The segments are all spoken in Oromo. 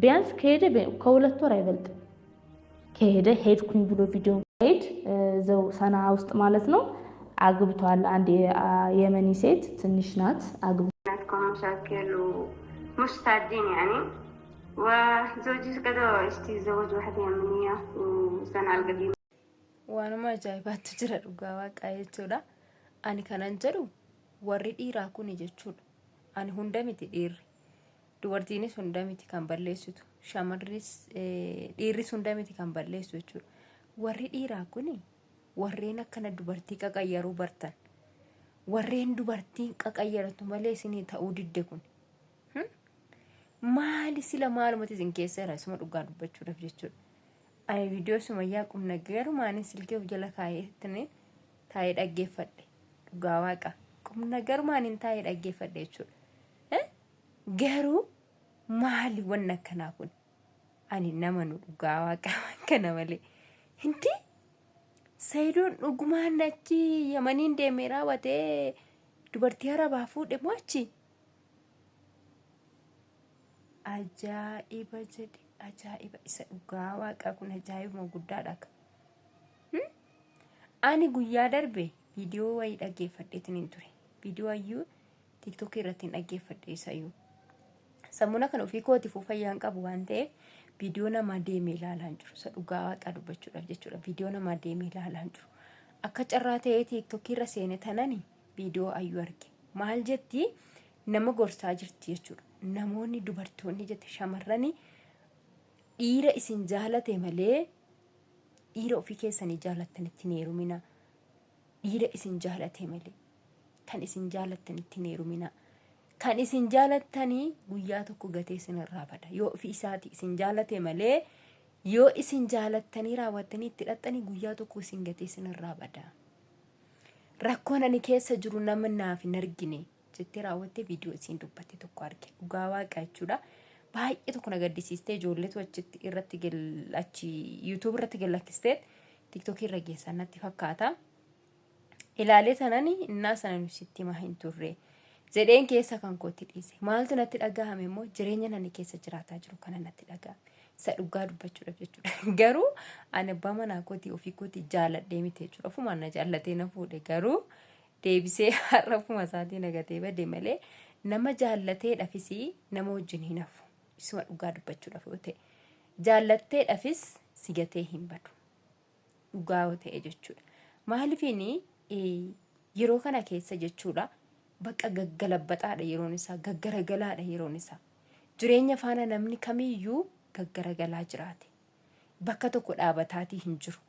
ቢያንስ ከሄደ ከሁለት ወር አይበልጥም። ከሄደ ሄድኩኝ ብሎ ቪዲዮ ሄድ ዘው ሰና ውስጥ ማለት ነው አግብቷል። አንድ የመኒ ሴት ትንሽ ናት አግብቷል። مشاكل ومستعدين يعني وزوجي كده يتزوج واحدة يمنية وسنة القديمة وانا ما جايبات تجرى رقاوة قايتولا أنا كان أنجلو ورد إيراكوني جتشول أنا هندمتي دير dubartiinis hundamiti kan balleessitu shamarris dhiirris hundamiti kan balleessu jechuudha. Warri dhiiraa kuni warreen akkana dubartii qaqayyaruu bartan warreen dubartii qaqayyaratu malee isinii ta'uu didde kun maali sila maalumati isin keessa jira isuma dhugaa dubbachuudhaaf jechuudha. Ani viidiyoo sumayyaa qubna garumaanis silkee of jala kaa'ee taa'ee dhaggeeffadhe dhugaa waaqa qubna garumaanin taa'ee dhaggeeffadhe jechuudha. Garuu maali wanna akkanaa kun ani nama nu dhugaa waaqa akkana malee hindi Saidoon dhugumaan achi Yamaniin deemee raawwatee dubartii Arabaa fuudhe moo achi ajaa'iba jedhe ajaa'iba isa dhugaa waaqa kun ajaa'ibuma guddaadha. Ani guyyaa darbe viidiyoo wayii dhaggeeffadheetiin ture viidiyoo ayyuu TikTok irratti dhaggeeffadhe isayyuu sammuna kan ofii kootiif fayyaan qabu waan ta'eef viidiyoo nama deemee ilaalaan jiru isa dhugaa waaqa dubbachuudhaaf jechuudha. Viidiyoo nama deemee ilaalaan jiru akka carraa ta'ee TikTok irra seene tanani viidiyoo ayyuu arge maal jetti nama gorsaa jirti jechuudha. Namoonni dubartoonni jette shamarrani dhiira isin jaalate malee dhiira ofii keessanii jaalattanitti hin heerumina. Dhiira isin jaalate malee kan isin jaalattanitti hin heerumina. Kan isin jaalattanii guyyaa tokko gatee isinirraa bada. Yoo ofii isaati isin jaalate malee yoo isin jaalattanii raawwattanii itti dhaxxanii guyyaa tokko isin gatee isinirraa bada. Rakkoon ani keessa jiru nama naaf hin argine jettee raawwattee viidiyoo isin dubbatte tokko arge. Dhugaa waaqa jechuudha. Baay'ee tokko na gaddisiistee ijoolleetu achitti irratti achi YouTube irratti gallakkistee TikTok irra geessan natti fakkaata. Ilaalee sanani innaa sanan sitti maa hin turre. Zedeen keessa kan kooti dhiise. Maaltu natti dhagahame immoo jireenya nani keessa jiraataa jiru kana natti dhagahame. Isa dhugaa dubbachuudhaaf jechuudha. Garuu ani abbaa manaa kooti ofii kooti jaaladhee miti jechuudha. Ofuma na jaallatee na fuudhe garuu deebisee har'a ofuma isaatii nagatee bade malee nama jaallatee dhafisi nama wajjin hin hafu. Isuma dhugaa dubbachuudhaaf yoo ta'e jaallatteedhaafis sigatee hin badu. Dhugaa yoo ta'e jechuudha. Maaliifini yeroo kana keessa jechuudha. Bakka gaggalabbaxaadha yeroon isaa gaggaragalaadha yeroon isaa jireenya faana namni kamiyyuu gaggaragalaa jiraate bakka tokko dhaabataatii hin jiru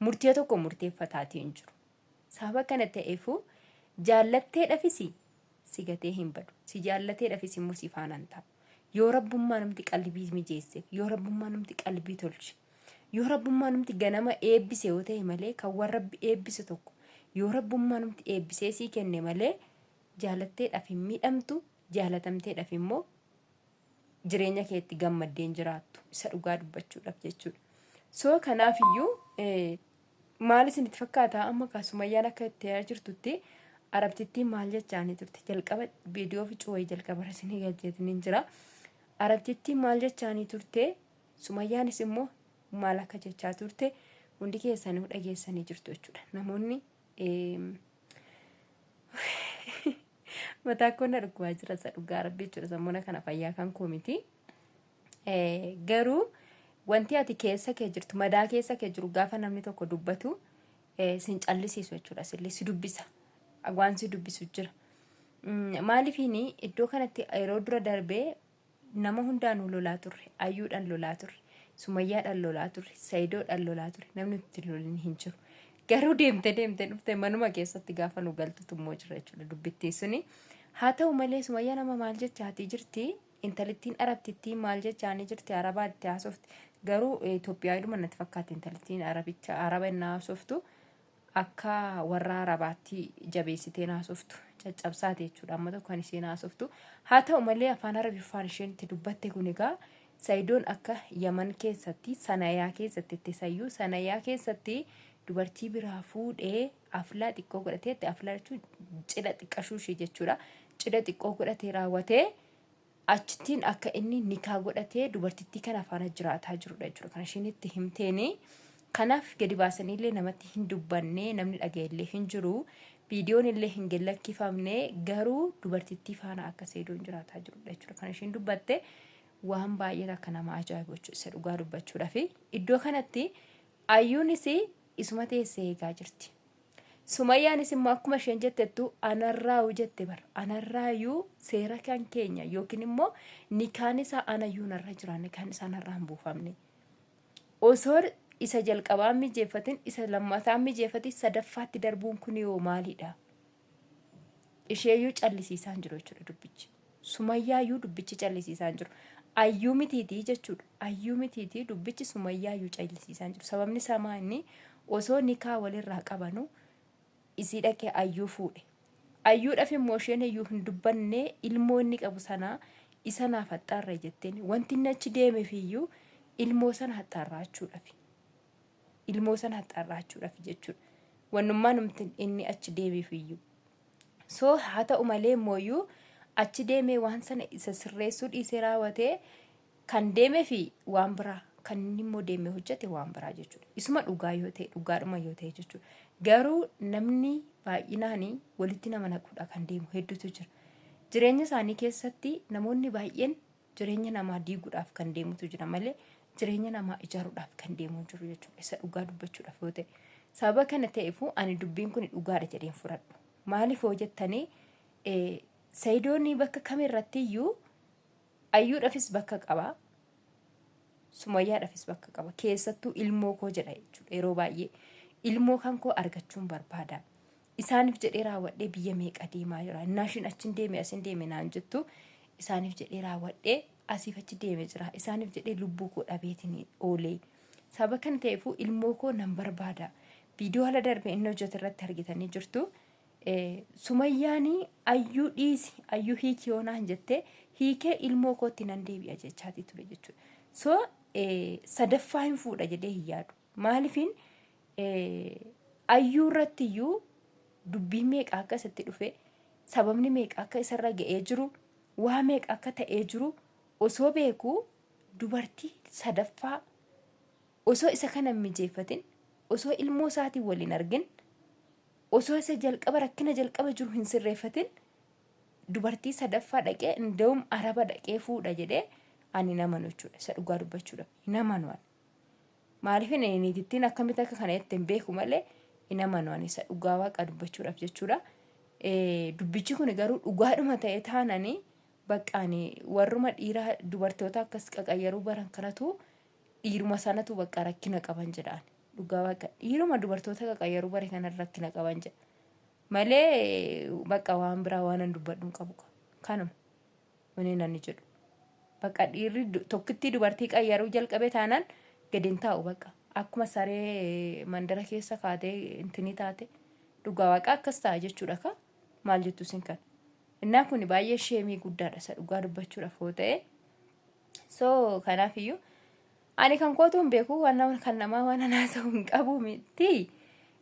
murtee tokko murteeffataatii hin jiru sababa kana ta'eefu jaallatteedhaafis sigatee hin badu si jaallatteedhaafis immoo si faanaan ta'a yoo rabbummaa namti qalbii mijeesseef yoo rabbummaa namti qalbii tolche yoo rabbummaa namti ganama eebbise yoo ta'e malee kan warra eebbise tokko yoo rabbummaa namti eebbisee sii kenne malee jaalatteedhaaf hin miidhamtu jaalatamteedhaaf immoo jireenya keetti gammaddeen jiraattu isa dhugaa dubbachuudhaaf jechuudha. So kanaaf iyyuu maal isinitti fakkaata amma kaasumayyaan akka itti yaa jirtutti arabtittiin maal jechaanii turte jalqaba viidiyoo fi cuwayii jalqaba isinii galcheetiin jira. Arabtittiin maal jechaanii turte sumayyaanis immoo maal akka jechaa turte hundi keessanii dhageessanii jirtu jechuudha. Namoonni mataa koon arguu jira isa dhugaa rabbi jechuudha. Sammuna kana fayyaa kan koomiti garuu wanti ati keessa kee jirtu madaa keessa kee jiru gaafa namni tokko dubbatu sin callisiisu jechuudha. Sillee si dubbisa waan si dubbisu jira. Maaliifini iddoo kanatti yeroo dura darbee nama hundaanuu lolaa turre ayyuudhaan lolaa turre sumayyaadhaan lolaa turre saidoodhaan lolaa turre namni itti lolin hin jiru. Garuu deemte dhufte manuma keessatti gaafa nu galtutu immoo jira jechuudha dubbittii suni. Haa ta'u malee sumayyaa nama maal jechaatii jirti intalittiin arabtittiin maal jechaanii jirti arabaatti haasofti. Garuu Itoophiyaadhuma natti fakkaata intalittiin araba innaa haasoftu akka warra arabaatti jabeessitee haasoftu caccabsaate jechuudha. Amma tokko kan isheen haasoftu. Haa ta'u malee afaan arabiffaan isheen itti dubbatte kun egaa Saidoon akka Yaman keessatti Sanayaa keessatti itti sayyuu Sanayaa keessatti dubartii biraa fuudhee aflaa xiqqoo godhateetti aflaa jechuun cidha xiqqashuu ishee jechuudha. Cidha xiqqoo godhatee raawwatee achittiin akka inni nikaa godhatee dubartittii kana faana jiraataa jirudha jechuudha. Kan isheen itti himteeni. Kanaaf gadi baasanii illee namatti hin dubbanne, namni dhaga'e illee hin jiru. Viidiyoon illee hin gallakkifamne, garuu dubartittii faana akka Saidoon jiraataa jirudha jechuudha. Kan isheen dubbatte waan baay'ee akka nama ajaa'ibu isa dhugaa dubbachuudhaaf. Iddoo kanatti Ayyuunis isuma teessee eegaa jirti. Sumayyaanis immoo akkuma isheen jettettu anarraayu jette bara. Anarraayu seera kan keenya yookiin immoo nikaan isaa anayyuu narra jira, nikaan isaa narraa hin buufamne. Osoo isa jalqabaan mijeeffatin, isa lammataan mijeeffatin, sadaffaatti darbuun kun yoo maalidha? Isheeyyuu callisiisaan jiru jechuudha dubbichi. Sumayyaayyuu dubbichi callisiisaan jiru. Ayyuu mitiitii jechuudha. Ayyuu mitiitii dubbichi Sumayyaayyuu callisiisaan jiru. Sababni isaa maali? Osoo nikaa walirraa qabanu isii dhaqee Ayyuu fuudhe. Ayyuudhaaf immoo isheen iyyuu hin dubbanne ilmoo inni qabu sanaa isa naaf haxxaarra jetteen wanti inni achi deemeefiyyuu ilmoo sana haxxaarraachuudhaaf. Ilmoo sana haxxaarraachuudhaaf jechuudha. Wannummaa namti inni achi deemeefiyyuu. So haa ta'u malee immoo achi deemee waan sana isa sirreessuu dhiisee raawwatee kan deemee fi waan biraa kan inni immoo deemee hojjete waan biraa jechuudha. Isuma dhugaa yoo ta'e dhugaadhuma yoo ta'e jechuudha. Garuu namni baay'inaan walitti nama naquudha kan deemu hedduutu jira. Jireenya isaanii keessatti namoonni baay'een jireenya namaa diiguudhaaf kan deemutu jira malee jireenya namaa ijaaruudhaaf kan deemu jiru jechuudha. Isa dhugaa dubbachuudhaaf yoo ta'e. Sababa kana ta'eefuu ani dubbiin kun dhugaadha jedheen fudhadhu. Maaliif hoo jettanii Saidoon bakka kamirratti iyyuu Ayyuudhaafis bakka qaba. Sumayyaadhaafis bakka qaba. Keessattuu ilmoo koo jedha jechuudha. Yeroo baay'ee ilmoo kan koo argachuun barbaada. Isaaniif jedhee raawwadhee biyya meeqa deemaa jira. Naashin achiin deeme asin deeme naan jettu isaaniif jedhee raawwadhee asiif achi deeme jira. Isaaniif jedhee lubbuu koo dhabeetiin oolee. Sababa kana ta'eefuu ilmoo koo nan barbaada. Viidiyoo haala darbe inni hojjetu irratti argitanii jirtu. Sumayyaanii Ayyuu dhiisi Ayyuu hiikii yoonaan jettee hiikee ilmoo kootti nan deebi'a jechaati ture jechuudha. So sadaffaa hin fuudha jedhee hin yaadu. Maaliifin Ayyuu irratti iyyuu dubbii meeqa akka isatti dhufe, sababni meeqa akka isarra ga'ee jiru, waa meeqa akka ta'ee jiru osoo beekuu dubartii sadaffaa osoo isa kana mijeeffatin, osoo ilmoo isaatiin waliin argin, osoo isa jalqaba rakkina jalqaba jiru hin sirreeffatin dubartii sadaffaa dhaqee inda'um araba dhaqee fuudha jedhee ani namanu jechuudha. Isa dhugaa dubbachuudha. Namanu ani. Maaliif niitittiin akkamitti akka kana ittiin beeku malee namanu ani isa dhugaa waaqa dubbachuudhaaf jechuudha. Dubbichi kun garuu dhugaadhuma ta'ee taananii baqqaani warruma dhiiraa dubartoota akkas qaqayyaruu baran kanatu dhiiruma sanatu bakka rakkina qaban jedhaan. Dhugaa waaqa dhiiruma dubartoota qaqayyaruu bare kanarra rakkina qaban jedha. Malee bakka waan biraa waan hin dubbadhu qabu kanuma waneen ani jedhu. Bakka dhiirri tokkitti dubartii qayyaruu jalqabe taanaan gadiin taa'u bakka akkuma saree mandara keessa kaatee intini taate dhugaa waaqa akkas ta'a jechuudha ka maal jettu sin kan. Innaan kun baay'ee sheemii guddaadha isa dhugaa dubbachuudhaaf yoo ta'e. So kanaafiyyuu ani kan kootuun beeku waan kan namaa waan naasa'u hin qabu miti.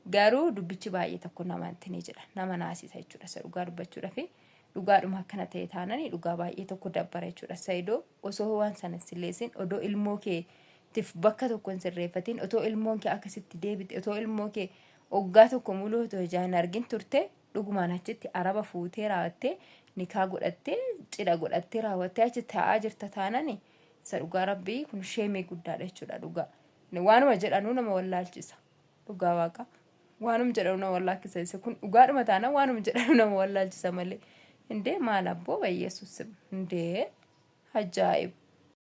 Garuu dubbichi baay'ee tokko namatti ni jedha. Nama naasisa jechuudha isa dhugaa dubbachuudhaaf. Dhugaadhuma akkana ta'e taananii dhugaa baay'ee tokko dabbara jechuudha. Saidoo osoo waan sana silleessin odoo ilmoo keetiif bakka tokko hin sirreeffatin, otoo ilmoon kee akkasitti deebite, otoo ilmoo kee waggaa tokko muluu otoo ijaan argin turte dhugumaan achitti araba fuutee raawwattee nikaa godhattee cidha godhattee raawwattee achi taa'aa jirta taananii isa dhugaa rabbii kun sheemii guddaadha jechuudha dhugaa. Waanuma jedhanuu nama wallaalchisa dhugaa waaqa. Waanuma jedhanuu nama wallaalchisa kun dhugaadhuma taana waanuma jedhanuu nama wallaalchisa malee. Indee maal abboo bayyeessus indee ajaa'ib.